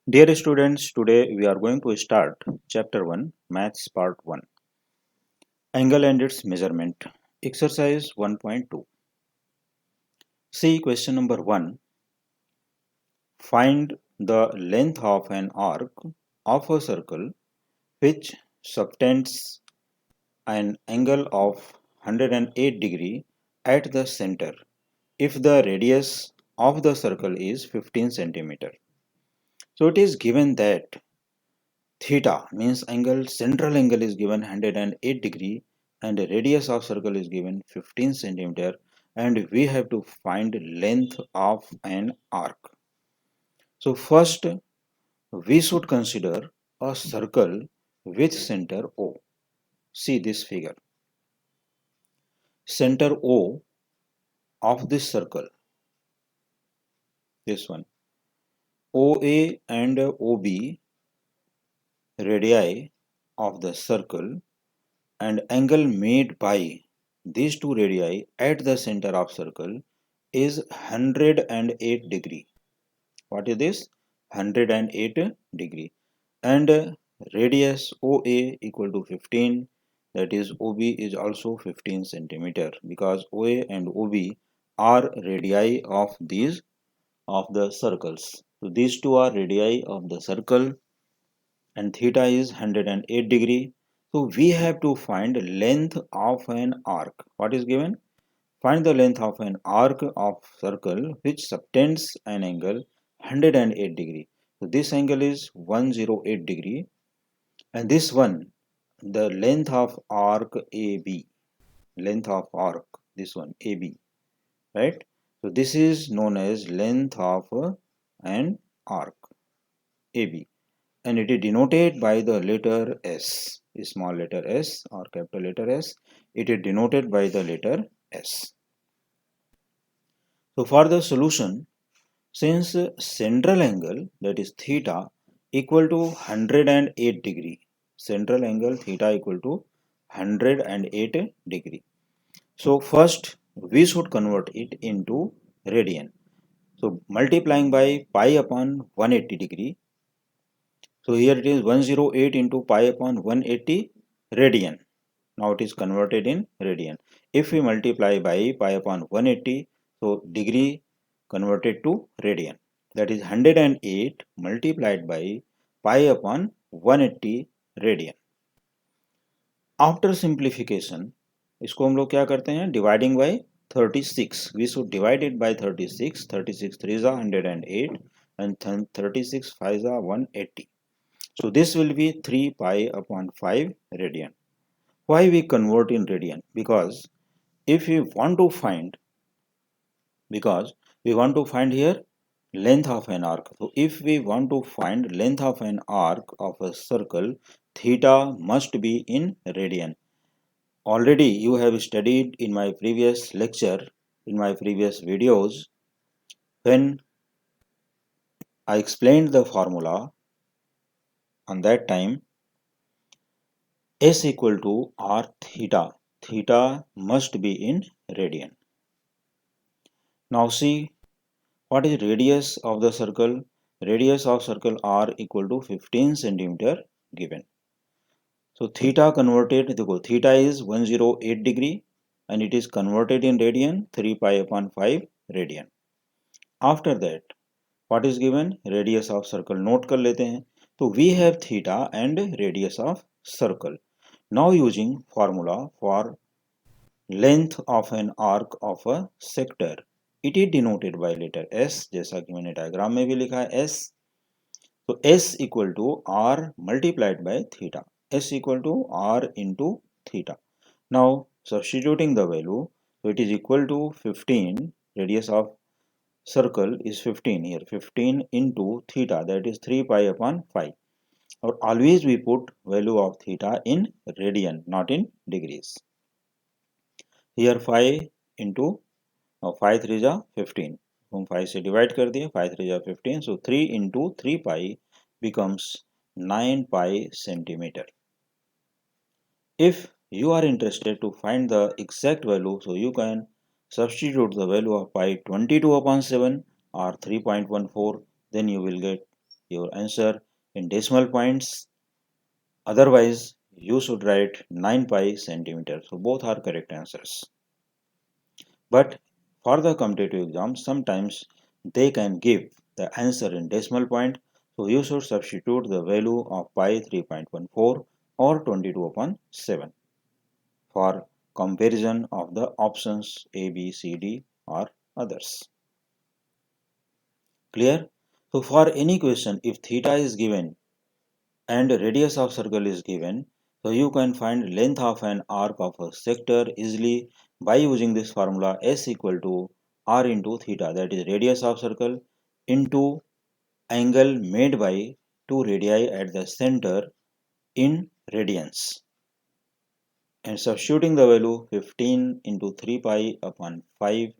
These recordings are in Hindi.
Dear students, today we are going to start Chapter 1, Maths Part 1, Angle and its Measurement, Exercise 1.2. See question number 1. Find the length of an arc of a circle which subtends an angle of 108 degree at the center if the radius of the circle is 15 centimeter. So it is given that theta means central angle is given 108 degree and the radius of circle is given 15 centimeter, and we have to find length of an arc. So first we should consider a circle with center O. See this figure. Center O of this circle, this one, OA and OB radii of the circle, and angle made by these two radii at the center of circle is 108 degree. What is this? 108 degree. And radius OA equal to 15, that is OB is also 15 centimeter, because OA and OB are radii of the circles. So these two are radii of the circle and theta is 108 degree. So we have to find length of an arc. What is given? Find the length of an arc of circle which subtends an angle 108 degree. So this angle is 108 degree, and this one, the length of arc AB, length of arc, this one AB, right? So this is known as length of an arc AB, and it is denoted by the letter S, small letter s or capital letter S. It is denoted by the letter S. So for the solution, since central angle, that is theta, equal to 108 degree, central angle theta equal to 108 degree. So first we should convert it into radian. So multiplying by pi upon 180 degree. So here it is 108 into pi upon 180 radian. Now it is converted in radian. If we multiply by pi upon 180, so degree converted to radian. That is 108 multiplied by pi upon 180 radian. After simplification, इसको हम लोग क्या करते हैं? Dividing by 36. We should divide it by 36. 36 3s are 108 and 36 5s are 180. So this will be 3 pi upon 5 radian. Why we convert in radian? Because we want to find here length of an arc. So if we want to find length of an arc of a circle, theta must be in radian. Already you have studied in my previous lecture, in my previous videos, when I explained the formula. On that time, S equal to R theta. Theta must be in radian. Now see, what is radius of the circle? Radius of circle R equal to 15 centimeter given. So theta converted, theta is 108 degree and it is converted in radian, 3 pi upon 5 radian. After that, what is given? Radius of circle. Note कर लेते हैं. So we have theta and radius of circle. Now using formula for length of an arc of a sector, it is denoted by letter S, जैसा कि मैंने डायग्राम में भी लिखा है S. So S equal to R multiplied by theta. S equal to R into theta. Now substituting the value, so it is equal to 15. Radius of circle is 15 here. 15 into theta, that is 3 pi upon 5. Or always we put value of theta in radian, not in degrees. Here 5 into 5 3 जा 15, हम 5 से डिवाइड कर दिए, 5 3 जा 15, so 3 into 3 pi becomes 9 pi centimeter. If you are interested to find the exact value, so you can substitute the value of pi 22 upon 7 or 3.14, then you will get your answer in decimal points. Otherwise, you should write 9 pi centimeter. So both are correct answers. But for the competitive exam, sometimes they can give the answer in decimal point. So you should substitute the value of pi 3.14 or 22 upon 7 for comparison of the options A, B, C, D or others. Clear? So for any question, if theta is given and radius of circle is given, so you can find length of an arc of a sector easily by using this formula S equal to R into theta, that is radius of circle into angle made by two radii at the center in radians, and substituting the value 15 into 3 pi upon 5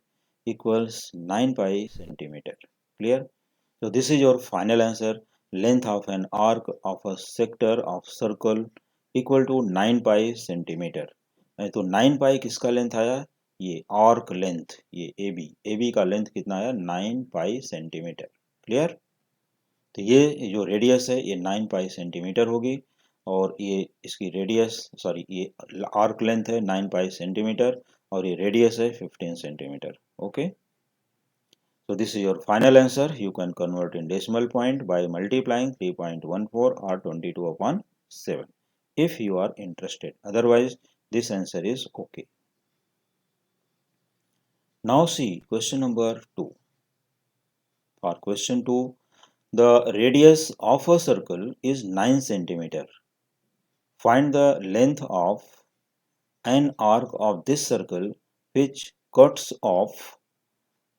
equals 9 pi centimeter. Clear? So this is your final answer. Length of an arc of a sector of circle equal to 9 pi centimeter. तो 9 पाई किसका लेंथ आया? ये आर्क लेंथ, ये AB का लेंथ कितना आया? 9 पाई सेंटीमीटर. क्लियर? तो ये जो रेडियस है ये 9 पाई सेंटीमीटर होगी और ये इसकी रेडियस ये आर्क लेंथ है 9 पाई सेंटीमीटर और ये रेडियस है 15 centimetre. Okay. So this is your final answer. You can convert in decimal point by multiplying 3.14 or 22 upon 7 if you are interested. Otherwise, this answer is okay. Now see question number 2. For question 2, the radius of a circle is 9 centimeter. Find the length of an arc of this circle which cuts off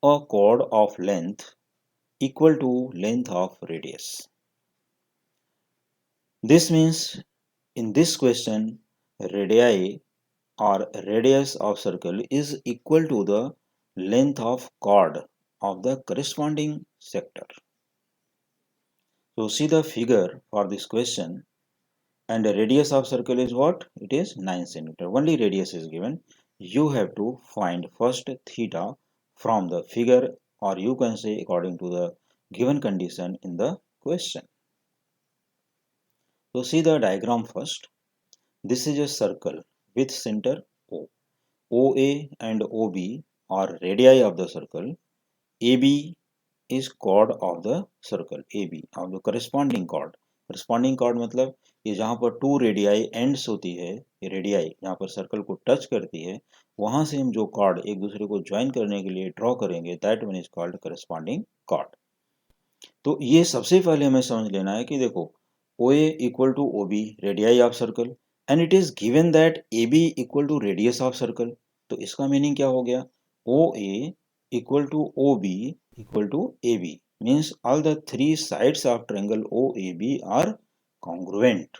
a chord of length equal to length of radius. This means in this question radii or radius of circle is equal to the length of chord of the corresponding sector. So see the figure for this question, and the radius of circle is what? It is 9 cm. Only radius is given. You have to find first theta from the figure, or you can say according to the given condition in the question. So see the diagram first. This is a circle with center O. OA and OB are radii of the circle. AB is chord of the circle. AB of the corresponding chord. Corresponding chord मतलब ये जहाँ पर टू रेडियाई एंड्स होती है, ये रेडियाई जहाँ पर सर्कल को टच करती है, वहां से हम जो कॉर्ड एक दूसरे को ज्वाइन करने के लिए ड्रॉ करेंगे, that one is called corresponding chord. तो ये सबसे पहले हमें समझ लेना है कि देखो OA equal to OB radii of circle and it is given that AB equal to radius of circle. तो इसका मीनिंग क्या हो गया? OA equal to OB equal to AB means all the three sides of triangle OAB are congruent.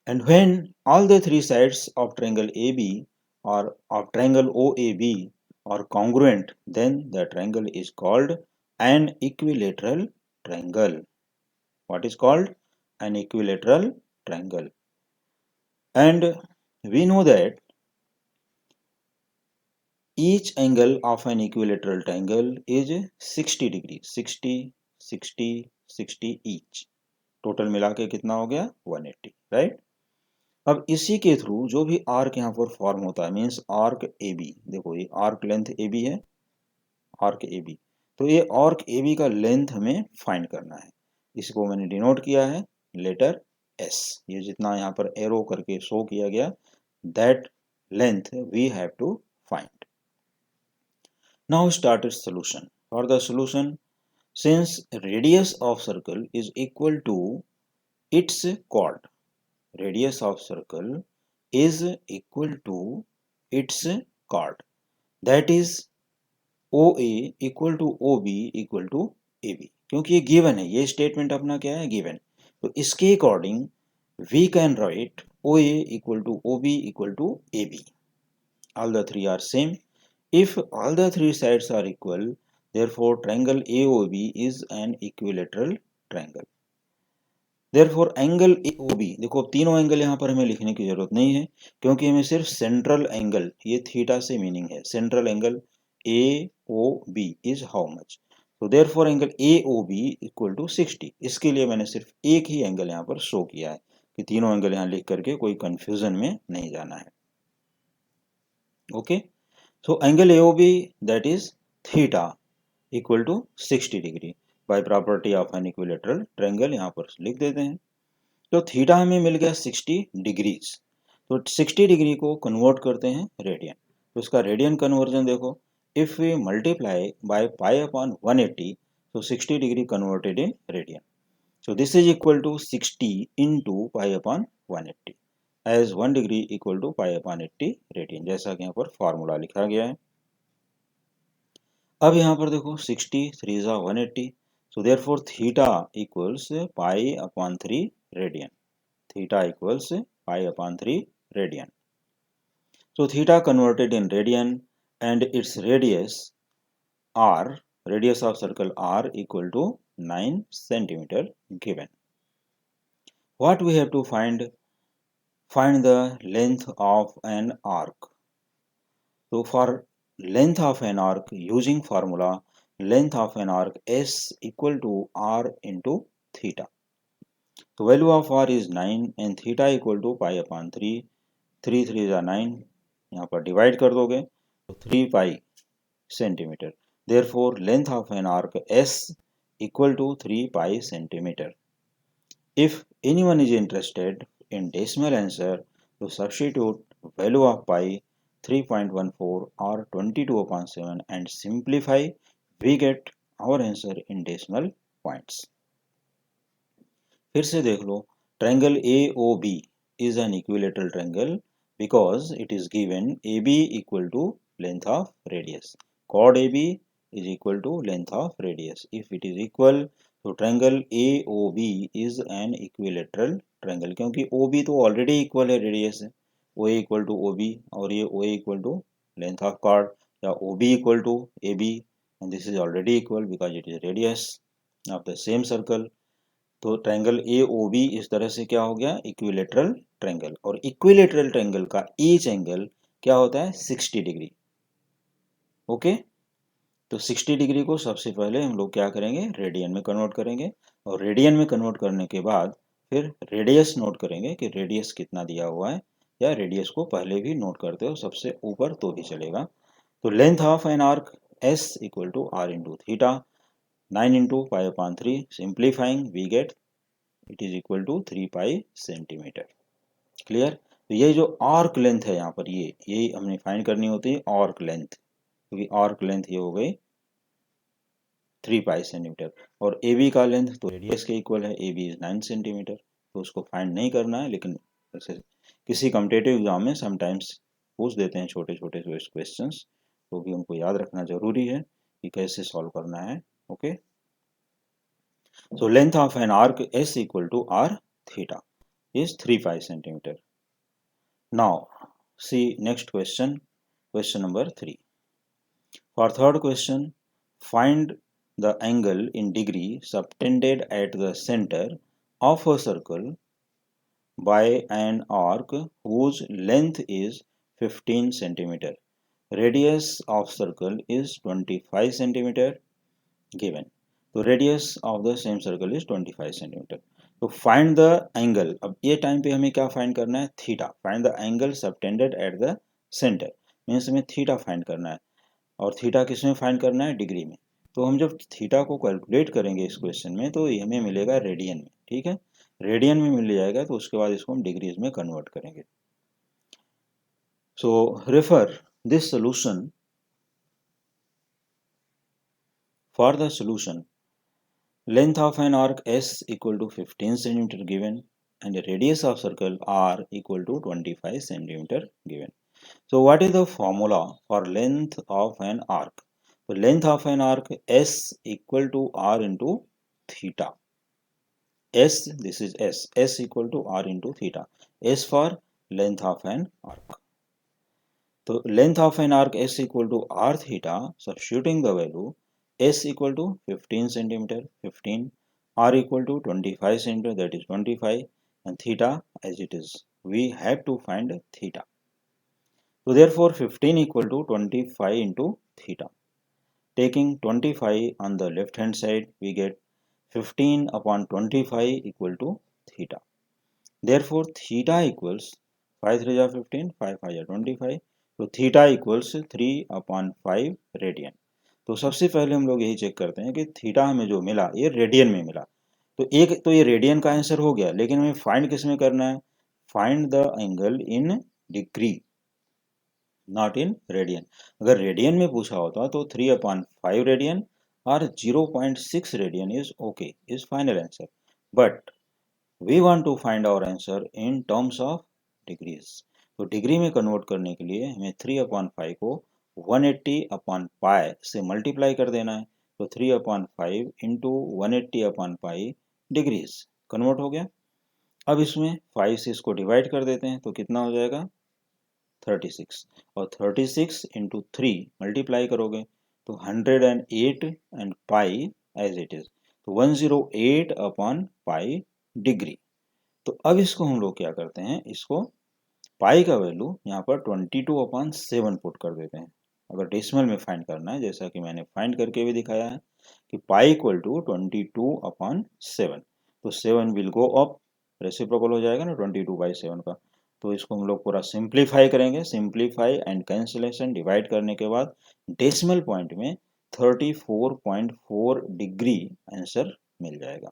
And when all the three sides of triangle AB or of triangle OAB are congruent, then the triangle is called an equilateral triangle. What is called? An equilateral triangle. And we know that each angle of an equilateral triangle is 60 degree. 60, 60, 60 each. Total मिला के कितना हो गया? 180. राइट. अब इसी के थ्रू जो भी आर्क यहाँ पर फॉर्म होता है मीन्स आर्क AB. देखो ये आर्क लेंथ AB है, आर्क AB. तो ये आर्क AB का लेंथ हमें फाइंड करना है. इसको मैंने डिनोट किया है लेटर S. ये जितना यहाँ पर एरो करके शो किया गया, that length we have to find. Now start its solution. For the solution, since radius of circle is equal to its chord, radius of circle is equal to its chord, that is OA equal to OB equal to AB. क्योंकि ये given है, ये statement अपना क्या है? Given. तो इसके according we can write OA equal to OB equal to AB. All the three are same. If all the three sides are equal, therefore triangle AOB is an equilateral triangle. Therefore angle AOB, देखो अब तीनों एंगल यहाँ पर हमें लिखने की जरूरत नहीं है क्योंकि हमें सिर्फ सेंट्रल एंगल, ये थीटा से मीनिंग है, central angle AOB is how much. तो therefore angle AOB equal to 60। इसके लिए मैंने सिर्फ एक ही एंगल यहाँ पर शो किया है कि तीनों एंगल यहाँ लिख करके कोई कंफ्यूजन में नहीं जाना है। Okay, so angle AOB that is theta equal to 60 degree by property of an equilateral triangle यहाँ पर लिख देते हैं। तो थीटा हमें मिल गया 60 डिग्रीज। तो 60 डिग्री को कन्वर्ट करते हैं रेडियन। तो इसका रेडियन कन्वर्जन देखो, if we multiply by pi upon 180, तो 60 degree converted in radian. So this is equal to 60 into pi upon 180 as 1 degree equal to pi upon 80 radian, जैसा कि यहाँ पर फॉर्मूला लिखा गया है। अब यहाँ पर देखो 60 3 जा 180, so therefore theta equals pi upon 3 radian. theta equals pi upon 3 radian. So theta converted in radian and its radius r, radius of circle r equal to 9 centimeter given. What we have to find the length of an arc. So for length of an arc, using formula length of an arc S equal to R into theta. So value of R is 9 and theta equal to pi upon 3, 3 3 is 9, यहाँ पर डिवाइड कर दोगे तो 3 pi centimeter. Therefore length of an arc S equal to 3 pi centimeter. If anyone is interested in decimal answer, to substitute value of pi 3.14 or 22 upon 7 and simplify, we get our answer in decimal points. फिर से देख लो, triangle AOB is an equilateral triangle because it is given AB equal to length of radius. Chord AB is equal to length of radius. If it is equal, तो triangle AOB is an equilateral triangle, क्योंकि OB तो ऑलरेडी इक्वल है रेडियस है, OA इक्वल टू OB और ये OA equal to length of chord, या OB equal to AB and this is already equal because it is radius of the same circle. तो ट्रायंगल AOB इस तरह से क्या हो गया, इक्विलेटरल ट्रायंगल। और इक्विलेटरल ट्रायंगल का ईच एंगल क्या होता है, 60 डिग्री। ओके, तो 60 डिग्री को सबसे पहले हम लोग क्या करेंगे, रेडियन में कन्वर्ट करेंगे, और रेडियन में कन्वर्ट करने के बाद फिर रेडियस नोट करेंगे कि रेडियस कितना दिया हुआ है, या रेडियस को पहले भी नोट करते हो सबसे ऊपर तो भी चलेगा। तो length of an arc S equal to R into theta, 9 into pi upon 3, simplifying we get it is equal to 3 pi centimetre. Clear. तो ये जो आर्क लेंथ है यहाँ पर, यही हमने फाइंड करनी होती है आर्क लेंथ, क्योंकि आर्क लेंथ ये हो गई 3 पाई सेंटीमीटर, और ए बी का लेंथ तो रेडियस के इक्वल है, ए बी इज 9 सेंटीमीटर। तो उसको फाइंड नहीं करना है, लेकिन जैसे किसी कॉम्पिटिटिव एग्जाम में समटाइम्स पूछ देते हैं छोटे छोटे क्वेश्चंस, तो भी उनको याद रखना जरूरी है कि कैसे सॉल्व करना है। Okay, so length of an arc S equal to R theta is 3 pi centimetre. Now see next question, question number 3। For third question, find the angle in degree subtended at the center of a circle by an arc whose length is 15 centimeter. Radius of circle is 25 centimeter given. तो radius of the same circle is 25 centimeter. तो find the angle, अब ये टाइम पे हमें क्या फाइंड करना है, theta. Find the angle subtended at the centre means हमें थीटा फाइंड करना है, और थीटा किस में फाइंड करना है, डिग्री में। तो हम जब थीटा को कैलकुलेट करेंगे इस क्वेश्चन में, तो ये हमें मिलेगा रेडियन में। ठीक है, रेडियन में मिल जाएगा, तो उसके बाद इसको हम डिग्रीज में कन्वर्ट करेंगे। So refer this solution for the solution. Length of an arc S equal to 15 centimetre given and radius of circle R equal to 25 centimeter given. So what is the formula for length of an arc? So length of an arc S equal to R into theta. S, this is S equal to R into theta. S for length of an arc. So length of an arc S equal to R theta, substituting the value S equal to 15 centimeter, 15, R equal to 25 centimeter, that is 25, and theta as it is. We have to find theta. So therefore 15 equal to 25 into theta. Taking 25 on the left hand side, we get 15 upon 25 equal to theta. Therefore, theta equals 5 3 are 15, 5 5 are 25. तो थीटा इक्वल्स 3 अपॉन 5 रेडियन। तो सबसे पहले हम लोग यही चेक करते हैं कि थीटा हमें जो मिला ये रेडियन में मिला। तो एक तो ये रेडियन का आंसर हो गया, लेकिन हमें फाइंड किस में करना है? Find the angle in degree, not in radian. अगर रेडियन में पूछा होता तो 3 अपॉन 5 रेडियन और 0.6 radian is okay, is final answer. But we want to find our answer in terms of degrees। तो डिग्री में कन्वर्ट करने के लिए हमें 3 अपॉन 5 को 180 अपॉन पाई से मल्टीप्लाई कर देना है। तो 3 upon 5 into 180 upon pi degrees convert हो गया। अब इसमें 5 से इसको डिवाइड कर देते हैं तो कितना हो जाएगा? 36। और 36 इंटू 3 मल्टीप्लाई करोगे तो 108 and pi as it is, तो 108 अपॉन पाई डिग्री। तो अब इसको हम लोग क्या करते हैं, इसको पाई का वैल्यू यहाँ पर 22/7 पुट कर देते हैं। अगर डेसिमल में फाइंड करना है, जैसा कि मैंने फाइंड करके भी दिखाया है कि पाई इक्वल टू 22/7, तो 7 विल गो अप, रेसिप्रोकल हो जाएगा ना 22/7 का। तो इसको हम लोग पूरा सिंप्लीफाई करेंगे, सिंप्लीफाई एंड कैंसिलेशन, डिवाइड करने के बाद डेसिमल पॉइंट में 34.4 डिग्री आंसर मिल जाएगा।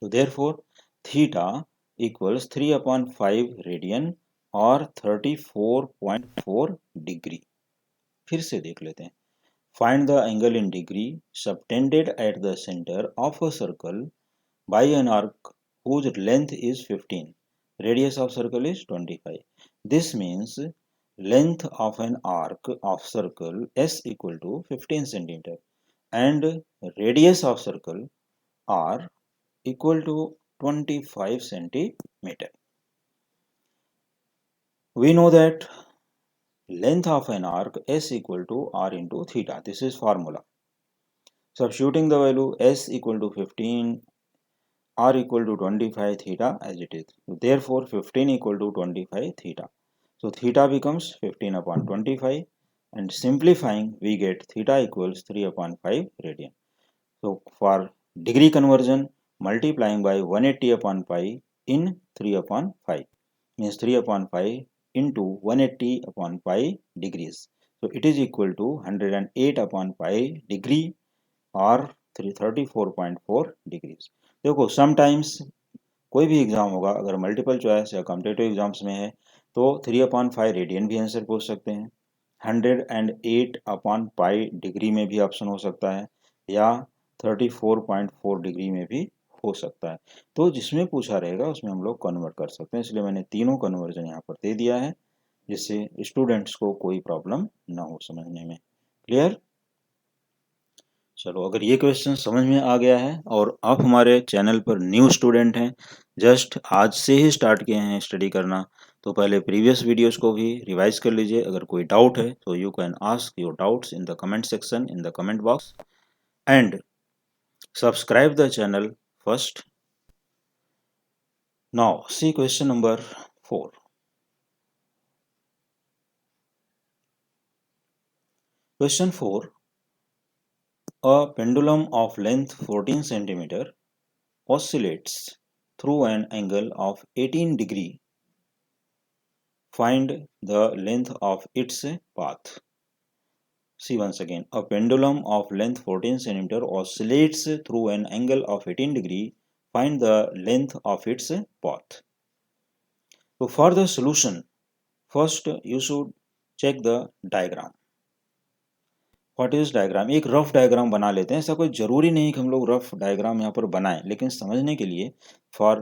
तो therefore theta equals 3 upon 5 radian और 34.4 डिग्री। फिर से देख लेते हैं। Find the angle in degree subtended at the centre of a circle by an arc whose length is 15, radius of circle is 25. This means length of an arc of circle S equal to 15 centimeter and radius of circle R equal to 25 centimeter. We know that length of an arc S equal to R into theta. This is formula. Substituting the value S equal to 15, R equal to 25 theta as it is. Therefore, 15 equal to 25 theta. So, theta becomes 15 upon 25 and simplifying we get theta equals 3 upon 5 radian. So, for degree conversion, multiplying by 180 upon pi in 3 upon 5 means 3 upon 5 into 180 upon pi degrees. So, it is equal to 108 upon pi degree or 34.4 degrees. देखो समटाइम्स कोई भी एग्जाम होगा, अगर मल्टीपल चॉइस या कॉम्पिटिटिव एग्जाम्स में है तो 3 अपॉन 5 रेडियन भी आंसर पूछ सकते हैं, 108 अपॉन पाई डिग्री में भी ऑप्शन हो सकता है, या 34.4 डिग्री में भी हो सकता है। तो जिसमें पूछा रहेगा उसमें हम लोग कन्वर्ट कर सकते हैं, इसलिए मैंने तीनों कन्वर्जन यहाँ पर दे दिया है जिससे स्टूडेंट्स को कोई प्रॉब्लम ना हो समझने में। क्लियर? चलो, अगर ये क्वेश्चन समझ में आ गया है और आप हमारे चैनल पर न्यू स्टूडेंट हैं, जस्ट आज से ही स्टार्ट किए हैं स्टडी करना, तो पहले प्रीवियस वीडियोस को भी रिवाइज कर लीजिए। अगर कोई डाउट है तो you can ask your doubts in the comment section, in the comment box, and subscribe the channel first. Now see question number 4। Question 4. A pendulum of length 14 centimeter oscillates through an angle of 18 degree. Find the length of its path. See once again. A pendulum of length 14 centimeter oscillates through an angle of 18 degree. Find the length of its path. So for the solution, first you should check the diagram. What is diagram? एक रफ डायग्राम बना लेते हैं। ऐसा कोई जरूरी नहीं कि हम लोग रफ डायग्राम यहाँ पर बनाएं, लेकिन समझने के लिए for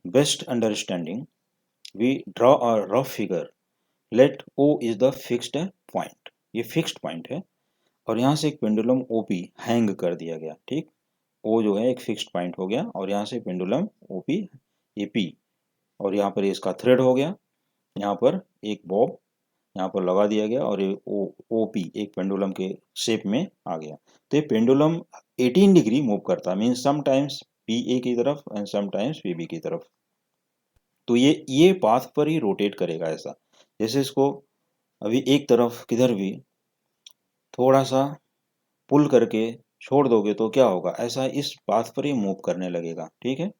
best understanding we draw a rough figure. Let O is the fixed point, ये फिक्स्ड पॉइंट है और यहाँ से एक पेंडुलम ओपी हैंग कर दिया गया। ठीक, ओ जो है एक फिक्स्ड पॉइंट हो गया और यहाँ से पेंडुलम ओपी एपी, और यहाँ पर इसका थ्रेड हो गया, यहाँ पर एक बॉब यहाँ पर लगा दिया गया और ओ पी एक पेंडुलम के शेप में आ गया। तो ये पेंडुलम 18 डिग्री मूव करता है, मीन्स समटाइम्स पी ए की तरफ एंड समटाइम्स पी बी की तरफ। तो ये पाथ पर ही रोटेट करेगा ऐसा। जैसे इसको अभी एक तरफ किधर भी थोड़ा सा पुल करके छोड़ दोगे तो क्या होगा, ऐसा इस पाथ पर ही मूव करने लगेगा, ठीक है।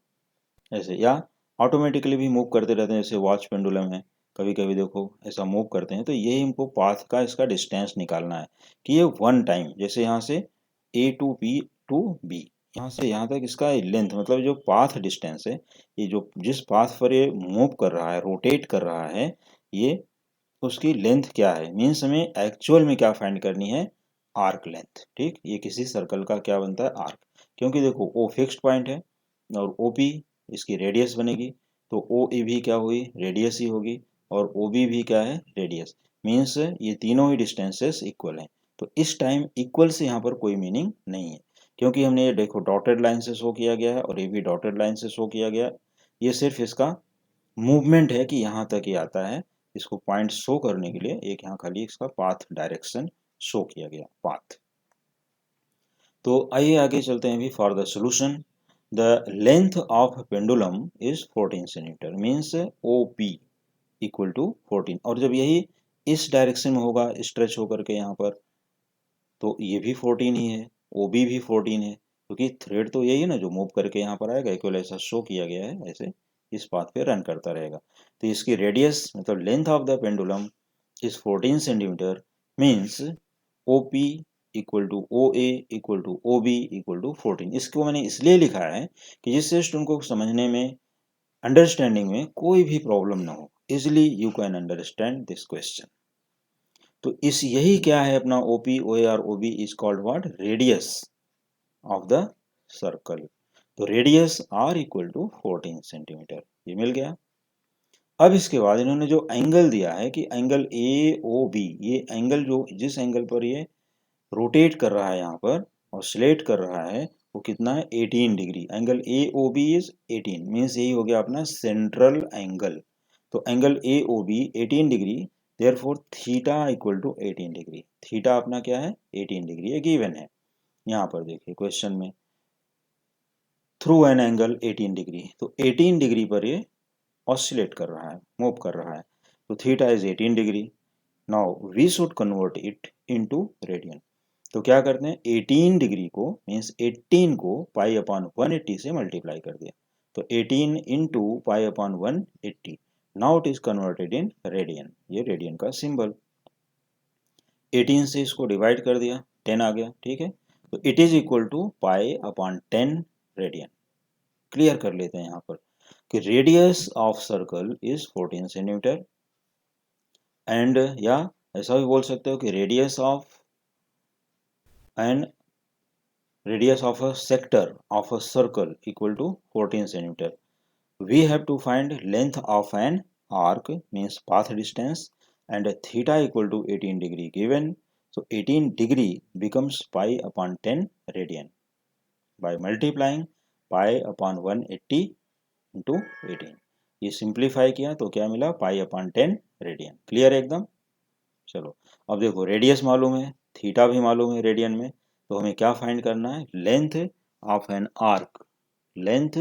ऐसे या ऑटोमेटिकली भी मूव करते रहते हैं, जैसे वॉच पेंडुलम है, कभी कभी देखो ऐसा मूव करते हैं। तो यही हमको पाथ का इसका डिस्टेंस निकालना है कि ये वन टाइम, जैसे यहाँ से ए टू बी, यहाँ से यहाँ तक इसका लेंथ, मतलब जो पाथ डिस्टेंस है, ये जो जिस पाथ पर ये मूव कर रहा है, रोटेट कर रहा है, ये उसकी लेंथ क्या है, मीन्स हमें एक्चुअल में क्या फाइंड करनी है, आर्क लेंथ, ठीक। ये किसी सर्कल का क्या बनता है, आर्क। क्योंकि देखो ओ फिक्स्ड पॉइंट है और ओ पी इसकी रेडियस बनेगी, तो ओ ए भी क्या हुई, रेडियस ही होगी, और ओ बी भी क्या है, रेडियस। मीन्स ये तीनों ही डिस्टेंसेस इक्वल हैं। तो इस टाइम इक्वल से यहाँ पर कोई मीनिंग नहीं है, क्योंकि हमने ये देखो डॉटेड लाइन से शो किया गया है और ये भी डॉटेड लाइन से शो किया गया है। ये सिर्फ इसका मूवमेंट है कि यहाँ तक ही आता है। इसको पॉइंट शो करने के लिए एक यहाँ खाली इसका पाथ डायरेक्शन शो किया गया, पाथ। तो आइए आगे चलते हैं अभी for the solution. The length of pendulum is 14 centimetre, means O P equal to 14। और जब यही इस डायरेक्शन में होगा स्ट्रेच होकर के यहाँ पर, तो ये भी 14 ही है, ओ बी भी 14 है, क्योंकि थ्रेड तो यही है ना जो मूव करके यहाँ पर आएगा, इक्वल ऐसा शो किया गया है, ऐसे इस पाथ पे रन करता रहेगा। तो इसकी रेडियस मतलब length of the pendulum is 14 centimetre, means O P equal to O A equal to O B equal to 14। इसको मैंने इसलिए लिखा है कि जिससे स्टूडेंट को समझने में, अंडरस्टैंडिंग में कोई भी प्रॉब्लम ना हो, easily you can understand this question. तो इस यही क्या है अपना ओपी ओ ए और O B is called what, radius of the circle. तो radius R equal to 14 centimetre, ये मिल गया। अब इसके बाद इन्होंने जो एंगल दिया है कि एंगल ए ओ बी, ये एंगल जो जिस एंगल पर ये रोटेट कर रहा है यहाँ पर, ऑसिलेट कर रहा है, वो कितना है, 18 degree. Angle A O B is 18, means यही हो गया अपना सेंट्रल एंगल। तो angle A O B 18 degree, therefore theta equal to 18 degree. Theta अपना क्या है, 18 डिग्री, ये गिवन है। यहाँ पर देखिए क्वेश्चन में, थ्रू एन एंगल 18 डिग्री, तो 18 डिग्री पर ये ऑसिलेट कर रहा है, मूव कर रहा है, तो theta is 18 degree. Now we should convert it into radian. तो क्या करते हैं, 18 डिग्री को मीन्स 18 को पाई अपॉन 180 से मल्टीप्लाई कर दिया, तो 18 into pi upon 180। Now it is converted in radian, ये रेडियन का सिंबल। 18 से इसको डिवाइड कर दिया, 10 आ गया, ठीक है। तो it is equal to pi upon 10 radian. Clear कर लेते हैं यहाँ पर कि radius of circle is 14 centimetre, and या ऐसा भी बोल सकते हो कि radius of and radius of a sector of a circle equal to 14 centimeter. We have to find length of an arc, means path distance, and theta equal to 18 degree given. So 18 degree becomes pi upon 10 radian by multiplying pi upon 180 into 18. ये सिंप्लीफाई किया तो क्या मिला, पाई अपॉन 10 रेडियन। क्लियर है एकदम। चलो अब देखो रेडियस मालूम है, थीटा भी मालूम है रेडियन में, तो हमें क्या फाइंड करना है, length of an arc, length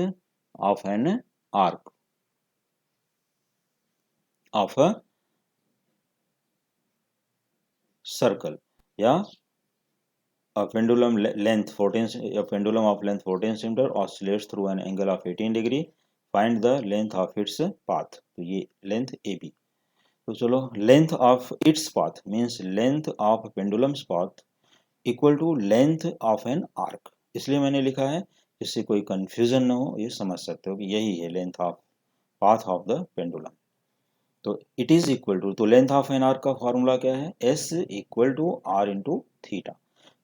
of an arc of a circle, या a pendulum length 14, a pendulum of length 14 centimeter oscillates through an angle of 18 degree, find the length of its path। तो ये लेंथ ए बी। तो चलो length of its path means length of pendulum's path equal to length of an arc, इसलिए मैंने लिखा है जिससे कोई कंफ्यूजन ना हो, ये समझ सकते हो कि यही है length of path of the pendulum. तो इट इज इक्वल टू, तो लेंथ ऑफ एन आर्क का फॉर्मूला क्या है, S equal to R into theta.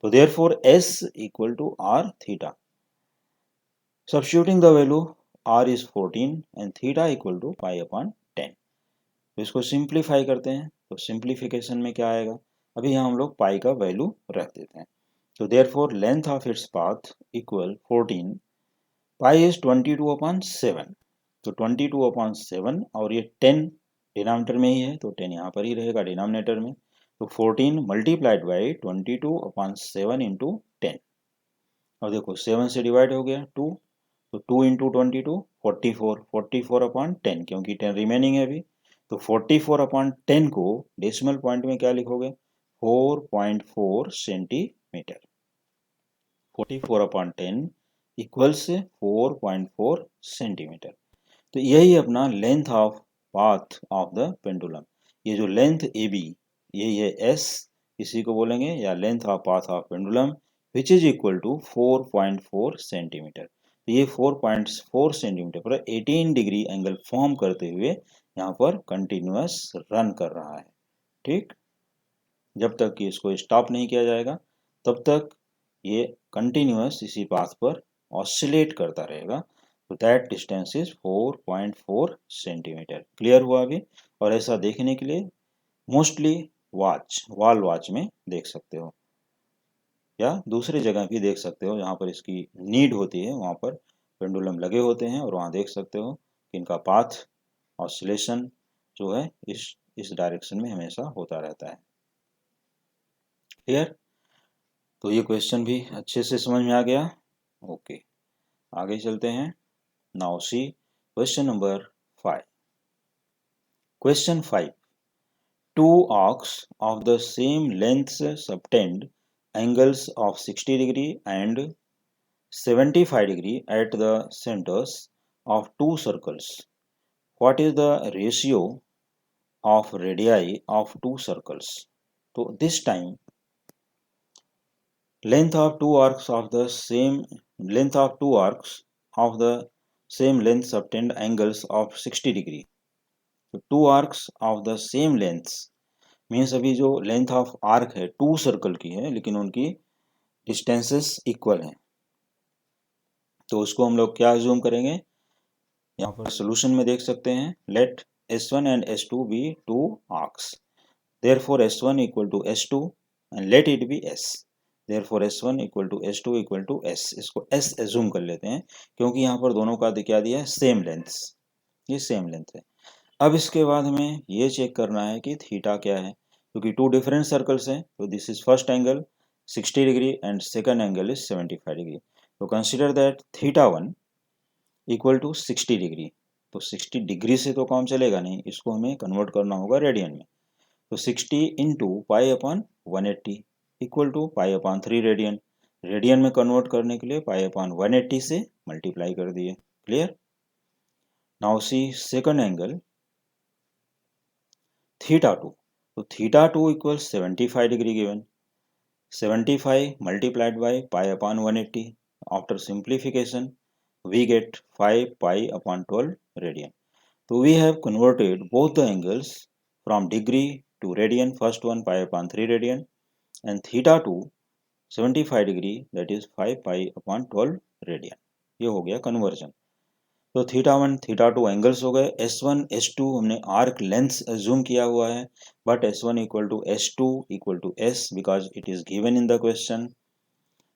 तो therefore S equal to R theta, substituting the value r is 14 and theta equal to pi upon 10। तो इसको सिंप्लीफाई करते हैं, तो सिंप्लीफिकेशन में क्या आएगा, अभी यहाँ हम लोग पाई का वैल्यू रख देते हैं। तो therefore length of its path equal 14, pi is 22 upon 7, तो 22 अपॉन 7, और ये 10 डिनोमिनेटर में ही है, तो 10 यहाँ पर ही रहेगा डिनोमिनेटर में। तो 14 मल्टीप्लाइड बाई 22 अपॉन 7 इंटू 10, और देखो 7 से डिवाइड हो गया 2, तो 2 इंटू 22 44, 44 अपॉन 10, क्योंकि 10 रिमेनिंग है अभी। तो 44 अपॉन 10 को डेसिमल पॉइंट में क्या लिखोगे, 4.4 सेंटीमीटर। 44/10 equals 4.4 centimetre. तो यही अपना length of path of the pendulum. ये जो लेंथ ए बी यही है एस, इसी को बोलेंगे या length of path of pendulum which is equal to 4.4 centimetre. तो ये 4.4 सेंटीमीटर पर 18 डिग्री एंगल फॉर्म करते हुए यहाँ पर कंटिन्यूअस रन कर रहा है। ठीक, जब तक कि इसको स्टॉप नहीं किया जाएगा तब तक ये कंटिन्यूअस इसी पाथ पर ऑसिलेट करता रहेगा। तो that distance is 4.4 centimetre. Clear हुआ अभी? और ऐसा देखने के लिए मोस्टली वॉल वॉच में देख सकते हो या दूसरी जगह भी देख सकते हो जहाँ पर इसकी नीड होती है, वहाँ पर पेंडुलम लगे होते हैं और वहाँ देख सकते हो कि इनका पाथ ऑसिलेशन जो है इस डायरेक्शन में हमेशा होता रहता है। क्लियर? तो ये क्वेश्चन भी अच्छे से समझ में आ गया। ओके, आगे चलते हैं। Now see question number 5। Question 5, two arcs of the same length subtend angles of 60 degree and 75 degree at the centers of two circles. What is the ratio of radii of two circles? So this time length of two arcs of the same length subtend angles of 60 degree. So two arcs of the same length means अभी जो लेंथ ऑफ आर्क है टू सर्कल की है लेकिन उनकी डिस्टेंसेस इक्वल हैं। तो उसको हम लोग क्या जूम करेंगे, यहाँ पर सोल्यूशन में देख सकते हैं। Let S1 and S2 be two arcs, therefore S1 equal to S2 and let it be S, therefore S1 equal to S2 equal to S। इसको S एज्यूम कर लेते हैं क्योंकि यहाँ पर दोनों का क्या दिया है, सेम लेंथ, ये सेम लेंथ है। अब इसके बाद हमें ये चेक करना है कि थीटा क्या है, क्योंकि टू डिफरेंट सर्कल्स हैं। तो this is first angle 60 degree and second angle is 75 degree. तो consider that theta 1 equal to 60 degree. तो 60 डिग्री से तो काम चलेगा नहीं, इसको हमें कन्वर्ट करना होगा रेडियन में। तो 60 into pi upon 180 equal to pi upon 3 radian. Radian में कन्वर्ट करने के लिए पाई अपॉन 180 से मल्टीप्लाई कर दिए। Clear? Now see second angle theta 2. So theta 2 equals 75 degree given. 75 multiplied by pi upon 180. After simplification, we get 5 pi upon 12 radian. So we have converted both the angles from degree to radian. First one pi upon 3 radian and theta 2 75 degree, that is 5 pi upon 12 radian. ये हो गया कन्वर्जन। तो थीटा 1 थीटा 2 एंगल्स हो गए। S1 S2 हमने आर्क लेंथ एज्यूम किया हुआ है, but S1 equal to S2 equal to S because it is given in the question.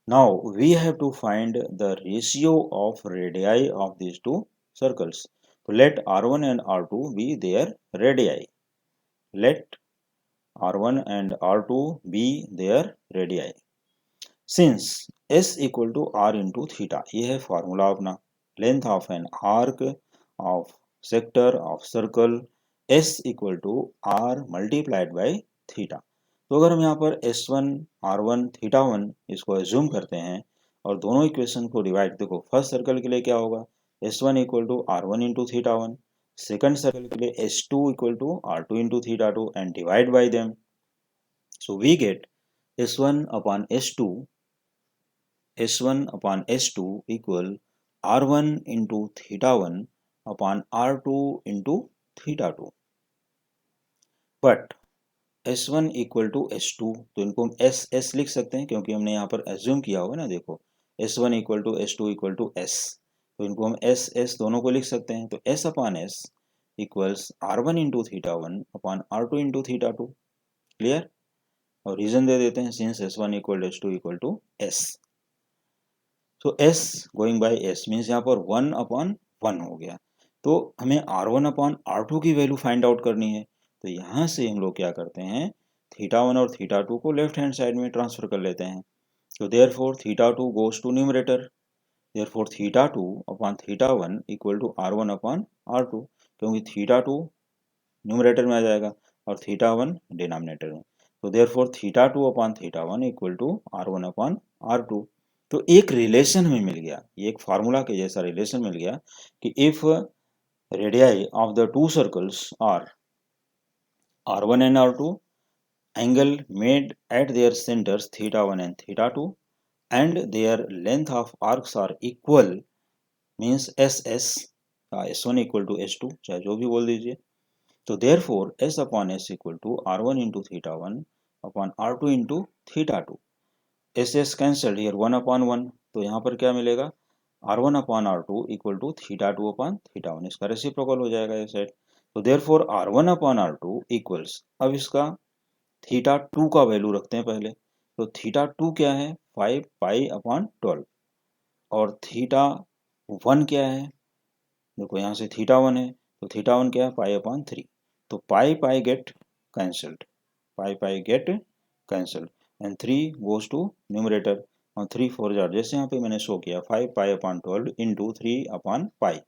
Now we have to find the ratio of radii of these two circles. तो let R1 and R2 be their radii. Let R1 and R2 be their radii. Since S equal to R into theta, ये है फॉर्मूला अपना। Length of an arc of sector of circle S equal to R multiplied by theta. तो अगर हम यहाँ पर S1 R1 थीटा 1 इसको एज्यूम करते हैं और दोनों इक्वेशन को डिवाइड, देखो फर्स्ट सर्कल के लिए क्या होगा, S1 equal to R1 into theta 1, second circle के लिए S2 equal to R2 into theta 2 and divide by them. So we get S1 upon S1 upon S2 equal R1 into theta 1 upon R2 into theta 2. But S1 equal to S2, तो इनको हम S लिख सकते हैं क्योंकि हमने यहाँ पर एज्यूम किया होगा ना। देखो S1 equal to S2 equal to S, तो इनको हम S दोनों को लिख सकते हैं। तो S upon S equals R1 into theta 1 upon R2 into theta 2। Clear? और रीजन दे देते हैं, since S1 equal to S2 equal to S। So S going by S means यहाँ पर 1 अपॉन 1 हो गया। तो हमें R1 अपॉन R2 की वैल्यू फाइंड आउट करनी है। तो यहाँ से हम लोग क्या करते हैं, थीटा 1 और थीटा 2 को लेफ्ट हैंड साइड में ट्रांसफर कर लेते हैं। तो therefore theta 2 goes to numerator, therefore theta 2 upon theta 1 equal to R1 upon R2, क्योंकि थीटा 2 न्यूमरेटर में आ जाएगा और थीटा 1 डिनोमिनेटर में। तो तो therefore theta 2 upon theta 1 equal to R1 upon R2। तो एक रिलेशन हमें मिल गया, ये एक फार्मूला के जैसा रिलेशन मिल गया कि if radii of the two circles are R1 and R2, angle made at their centers theta 1 and theta 2, and their length of arcs are equal, means SS, S1 equal to S2, चाहे जो भी बोल दीजिए। तो therefore S upon S equal to R1 into theta 1 upon R2 into theta 2। SS cancelled here, 1 upon 1, तो यहाँ पर क्या मिलेगा, R1 upon R2 equal to theta 2 upon theta 1, इसका रेसिप्रोकल हो जाएगा ये साइड। तो therefore R1 upon R2 equals, अब इसका थीटा 2 का वैल्यू रखते हैं पहले, तो थीटा 2 क्या है, 5 पाई अपॉन 12, और थीटा 1 क्या है, देखो यहाँ से थीटा 1 है, तो थीटा 1 क्या है, पाई अपॉन 3, तो pi pi get cancelled, pi pi get cancelled, and 3 goes to numerator, और 3 4 जार, जैसे यहाँ पे मैंने शो किया 5 pi upon 12 into 3 upon pi,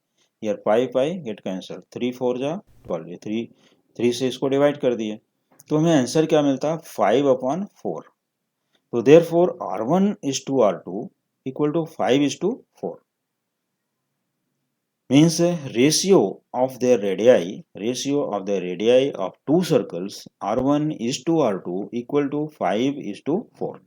यार पाई पाई गेट कैंसल्ड, 3 4 जा 12, ये 3 से इसको डिवाइड कर दिए, तो हमें आंसर क्या मिलता है, 5 अपॉन 4। तो therefore R1 is to R2 equal to 5 is to 4, means ratio of the radii of two circles R1 is to R2 equal to 5 is to 4,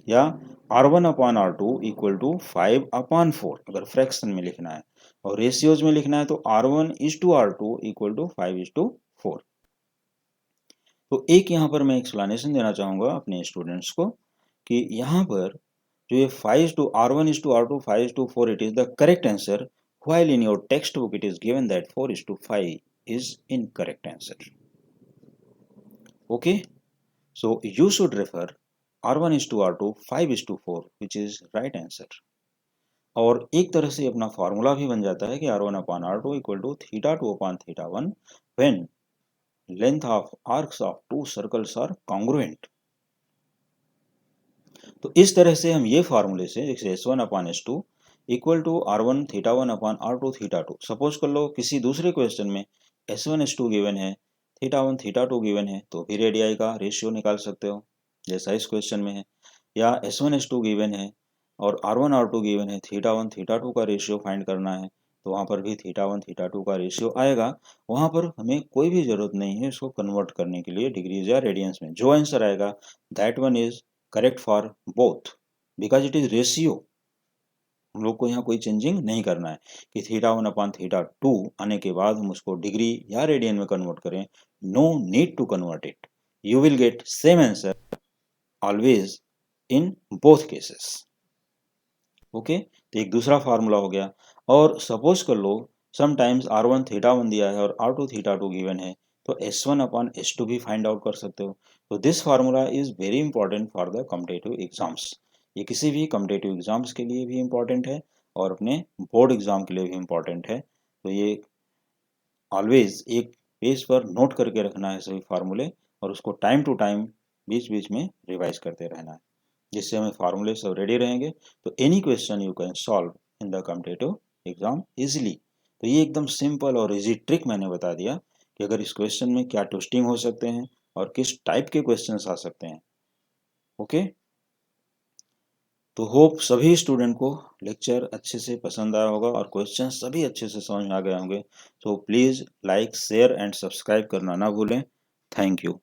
या R1 upon R2 equal to 5 upon 4 अगर फ्रैक्शन में लिखना है, और रेशियोज में लिखना है तो R1 is to R2 equal to 5 is to 4। तो एक यहाँ पर मैं एक्सप्लेनेशन देना चाहूँगा अपने स्टूडेंट्स को कि यहाँ पर जो ये 5 to R1 is to R2 5 is to 4 it is the correct answer, while in your textbook it is given that 4 is to 5 is incorrect answer. Okay, so you should refer R1 is to R2 5 is to 4 which is right answer। और एक तरह से अपना फॉर्मूला भी बन जाता है कि R1 upon R2 equal to theta 2 upon theta 1 when length of arcs of two circles are congruent। तो इस तरह से हम ये फार्मूले से, जैसे S1 upon S2 equal to R1 theta 1 upon R2 theta 2, suppose कर लो किसी दूसरे क्वेश्चन में S1 S2 गिवन है, थीटा 1 थीटा 2 गिवन है, तो भी रेडियाई का रेशियो निकाल सकते हो जैसा इस क्वेश्चन में है, या S1 S2 गिवन है और R1 R2 गिवन है, थीटा 1 थीटा 2 का रेशियो फाइंड करना है, तो वहाँ पर भी थीटा 1 थीटा 2 का रेशियो आएगा। वहाँ पर हमें कोई भी ज़रूरत नहीं है इसको कन्वर्ट करने के लिए डिग्रीज या रेडियंस में, जो आंसर आएगा that one is correct for both because it is ratio. हम लोग को यहाँ कोई चेंजिंग नहीं करना है कि थीटा 1 अपॉन थीटा 2 आने के बाद हम उसको डिग्री या रेडियन में कन्वर्ट करें, no need to convert it, you will get same answer always in both cases. Okay, तो एक दूसरा फार्मूला हो गया। और सपोज कर लो समटाइम्स R1 थीटा 1 दिया है और R2 थीटा 2 गिवन है, तो S1 अपॉन S2 भी फाइंड आउट कर सकते हो। तो this formula is very important for the competitive exams, ये किसी भी कॉम्पिटिटिव एग्जाम्स के लिए भी इम्पॉर्टेंट है और अपने बोर्ड एग्जाम के लिए भी इम्पॉर्टेंट है। तो ये ऑलवेज एक पेज पर नोट करके रखना है सभी फार्मूले, और उसको टाइम टू टाइम बीच बीच में रिवाइज करते रहना है, जिससे हमें फार्मूले सब रेडी रहेंगे। तो any question you can solve in the competitive exam easily. तो ये एकदम सिंपल और इजी ट्रिक मैंने बता दिया कि अगर इस क्वेश्चन में क्या ट्विस्टिंग हो सकते हैं और किस टाइप के क्वेश्चंस आ सकते हैं। ओके, तो होप सभी स्टूडेंट को लेक्चर अच्छे से पसंद आया होगा और क्वेश्चन सभी अच्छे से समझ में आ गए होंगे। तो please like share and subscribe करना ना भूलें। Thank you.